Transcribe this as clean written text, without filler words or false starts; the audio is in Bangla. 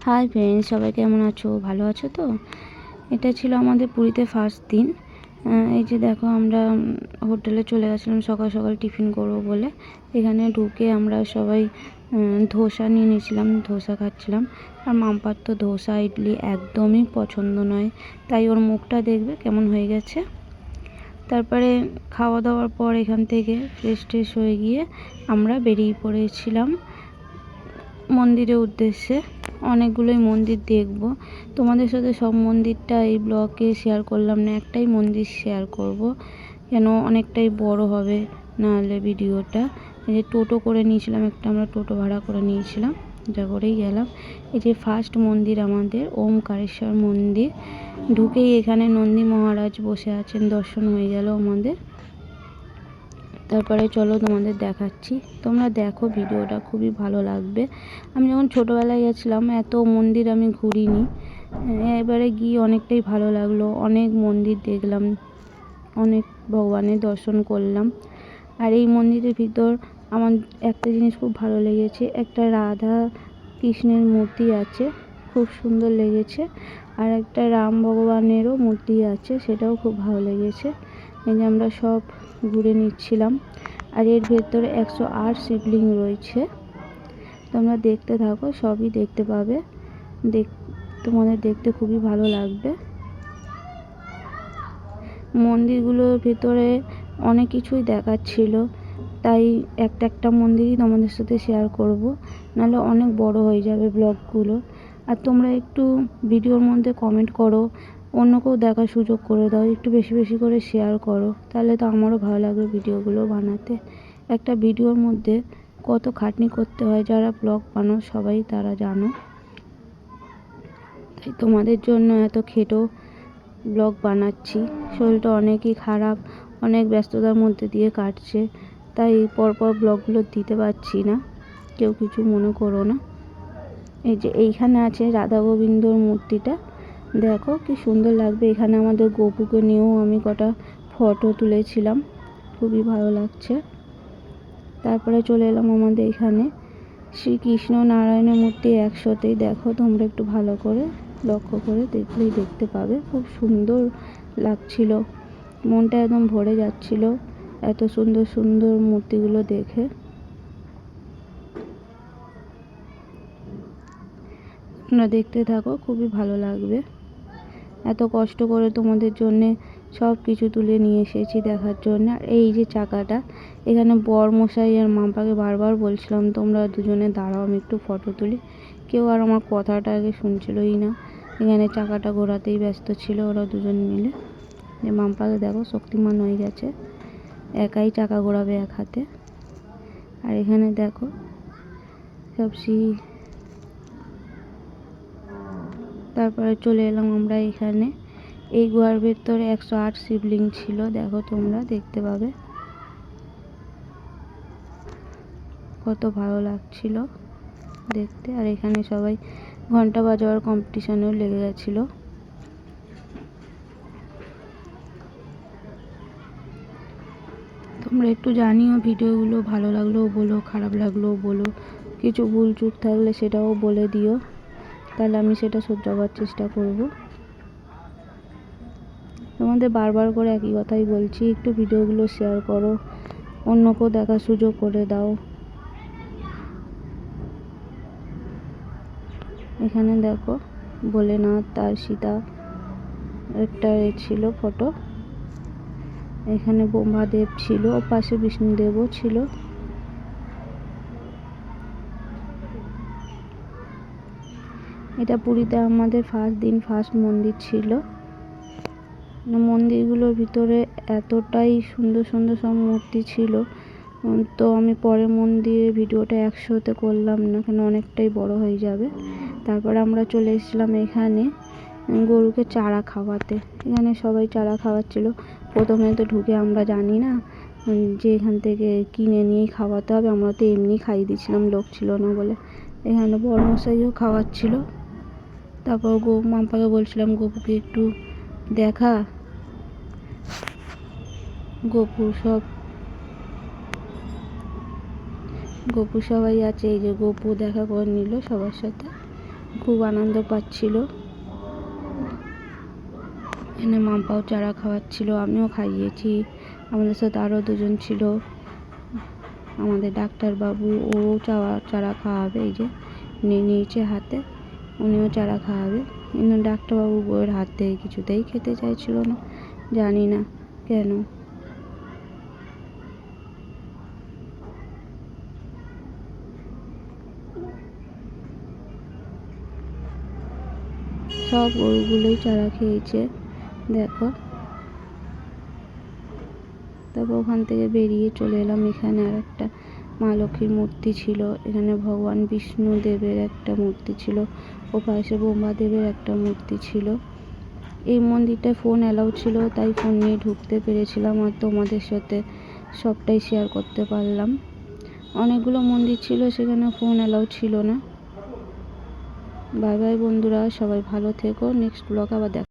হাই ফ্রেন্ডস, সবাই কেমন আছো? ভালো আছো তো? এটা ছিল আমাদের পুরীতে ফার্স্ট দিন। এই যে দেখো, আমরা হোটেলে চলে গেছিলাম সকাল সকাল টিফিন করবো বলে। এখানে ঢুকে আমরা সবাই ধোসা নিয়ে নিয়েছিলাম, ধোসা খাচ্ছিলাম। আর মাম্পার তো ধোসা ইডলি একদমই পছন্দ নয়, তাই ওর মুখটা দেখবে কেমন হয়ে গেছে। তারপরে খাওয়া দাওয়ার পর এখান থেকে ফ্রেশ ট্রেশ হয়ে গিয়ে আমরা বেরিয়ে পড়েছিলাম মন্দিরের উদ্দেশ্যে। অনেকগুলোই মন্দির দেখব, তোমাদের সাথে সব মন্দিরটা এই ব্লগে শেয়ার করলাম না, একটাই মন্দির শেয়ার করব, কেন অনেকটাই বড় হবে নাহলে ভিডিওটা। এই যে টোটো করে নিয়েছিলাম একটা, আমরা টোটো ভাড়া করে নিয়েছিলাম, যা করেই গেলাম। এই যে ফার্স্ট মন্দির আমাদের ওমকারেশ্বর মন্দির। ঢুকেই এখানে নন্দী মহারাজ বসে আছেন, দর্শন হয়ে গেল আমাদের। তারপরে চলো তোমাদের দেখাচ্ছি, তোমরা দেখো ভিডিওটা, খুবই ভালো লাগবে। আমি যখন ছোটোবেলায় গেছিলাম এত মন্দির আমি ঘুরিনি, এবারে গিয়ে অনেকটাই ভালো লাগলো, অনেক মন্দির দেখলাম, অনেক ভগবানের দর্শন করলাম। আর এই মন্দিরের ভিতর আমার একটা জিনিস খুব ভালো লেগেছে, একটা রাধা কৃষ্ণের মূর্তি আছে, খুব সুন্দর লেগেছে। আর একটা রাম ভগবানেরও মূর্তি আছে, সেটাও খুব ভালো লেগেছে। এই যে আমরা সব ঘুরে নিচ্ছিলাম। আর এর ভেতরে 108 শিবলিঙ্গ রয়েছে, তোমরা দেখতে থাকো, সবই দেখতে পাবে। তোমাদের দেখতে খুবই ভালো লাগবে। মন্দিরগুলোর ভেতরে অনেক কিছুই দেখাচ্ছিল, তাই একটা মন্দিরই তোমাদের সাথে শেয়ার করব, নাহলে অনেক বড় হয়ে যাবে ব্লগগুলো। আর তোমরা একটু ভিডিওর মধ্যে কমেন্ট করো, অন্যকেও দেখার সুযোগ করে দাও, একটু বেশি বেশি করে শেয়ার করো, তাহলে তো আমারও ভালো লাগবে ভিডিওগুলো বানাতে। একটা ভিডিওর মধ্যে কত খাটনি করতে হয়, যারা ব্লগ বানাও সবাই তারা জানো। তাই তোমাদের জন্য এত খেটো ব্লগ বানাচ্ছি। শরীরটা অনেকই খারাপ, অনেক ব্যস্ততার মধ্যে দিয়ে কাটছে, তাই পরপর ব্লগগুলো দিতে পারছি না, কেউ কিছু মনে করো না। এই যে এইখানে আছে রাধা গোবিন্দর মূর্তিটা, দেখো কি সুন্দর লাগবে। এখানে আমাদের গোপুকে নিয়েও আমি কটা ফটো তুলেছিলাম, খুবই ভালো লাগছে। তারপরে চলে এলাম আমাদের এখানে শ্রীকৃষ্ণ নারায়ণের মূর্তি একসাথেই, দেখো তোমরা একটু ভালো করে লক্ষ্য করে দেখলেই দেখতে পাবে, খুব সুন্দর লাগছিল, মনটা একদম ভরে যাচ্ছিল এত সুন্দর সুন্দর মূর্তিগুলো দেখে। তোমরা দেখতে থাকো, খুবই ভালো লাগবে। এত কষ্ট করে তোমাদের জন্যে সব কিছু তুলে নিয়ে এসেছি দেখার জন্য। আর এই যে চাকাটা, এখানে বর মশাই আর মাম্পাকে বারবার বলছিলাম তোমরা দুজনে দাঁড়াও, আমি একটু ফটো তুলি, কেউ আর আমার কথাটা আগে শুনছিলই না, এখানে চাকাটা ঘোরাতেই ব্যস্ত ছিল ওরা দুজন মিলে। যে মাম্পাকে দেখো শক্তিমান হয়ে গেছে, একাই চাকা ঘোরাবে এক হাতে। আর এখানে দেখো সব তারপরে চলে এলাম আমরা এখানে, এই গুহার ভেতরে 108 শিবলিঙ্গ ছিল, দেখো তোমরা দেখতে পাবে, কত ভালো লাগছিল দেখতে। আর এখানে সবাই ঘন্টা বাজাবার কম্পিটিশনেও লেগে গেছিল। তোমরা একটু জানিও ভিডিওগুলো ভালো লাগলেও বলো, খারাপ লাগলেও বলো, কিছু ভুল চুক থাকলে সেটাও বলে দিও, তাহলে আমি সেটা শুধরাবার চেষ্টা করব। তোমাদের বারবার করে একই কথাই বলছি, একটু ভিডিওগুলো শেয়ার করো, অন্যকেও দেখার সুযোগ করে দাও। এখানে দেখো ভোলেনাথ আর সীতা একটা ছিল ফটো, এখানে ব্রহ্মাদেব ছিল, পাশে বিষ্ণুদেবও ছিল। এটা পুরীতে আমাদের ফার্স্ট দিন, ফার্স্ট মন্দির ছিল। মন্দিরগুলোর ভিতরে এতটাই সুন্দর সুন্দর সব মূর্তি ছিল, তো আমি পরে মন্দিরের ভিডিওটা একসাথে করলাম না, কেন অনেকটাই বড় হয়ে যাবে। তারপরে আমরা চলে এসেছিলাম এখানে গরুকে চারা খাওয়াতে, এখানে সবাই চারা খাওয়াচ্ছিল। প্রথমে তো ঢুকে আমরা জানি না যে এখান থেকে কিনে নিয়েই খাওয়াতে হবে, আমরা তো এমনি খাইয়ে দিচ্ছিলাম, লোক ছিল না বলে। এখানে বড়মশাইও খাওয়াচ্ছিল। তারপর মাম্পাকে বলছিলাম গপুকে একটু দেখা, গপু সবাই আছে, এই যে গপু দেখা করে নিল সবার সাথে। খুব আনন্দ পাচ্ছিল। এখানে মাম্পাও চারা খাওয়াচ্ছিল, আমিও খাইয়েছি। আমাদের সাথে আরও দুজন ছিল, আমাদের ডাক্তারবাবু, ও চারা খাওয়াবে। এই যে নিয়ে নিয়েছে হাতে, উনিও চারা খাওয়াবে। কিন্তু ডাক্তারবাবু বউয়ের হাত থেকে কিছুতেই খেতে চাইছিল না, জানি না কেন। সব গরুগুলোই চারা খেয়েছে, দেখো। তারপর ওখান থেকে বেরিয়ে চলে এলাম। এখানে আর একটা মা লক্ষ্মীর মূর্তি ছিল, এখানে ভগবান বিষ্ণুদেবের একটা মূর্তি ছিল, ও পাশে ব্রহ্মাদেবের একটা মূর্তি ছিল। এই মন্দিরটায় ফোন অ্যালাউ ছিল, তাই ফোন নিয়ে ঢুকতে পেরেছিলাম আর তোমাদের সাথে সবটাই শেয়ার করতে পারলাম। অনেকগুলো মন্দির ছিল, সেখানে ফোন অ্যালাউ ছিল না। বাই বাই বন্ধুরা, সবাই ভালো থেকো। নেক্সট ব্লগ আবার দেখা।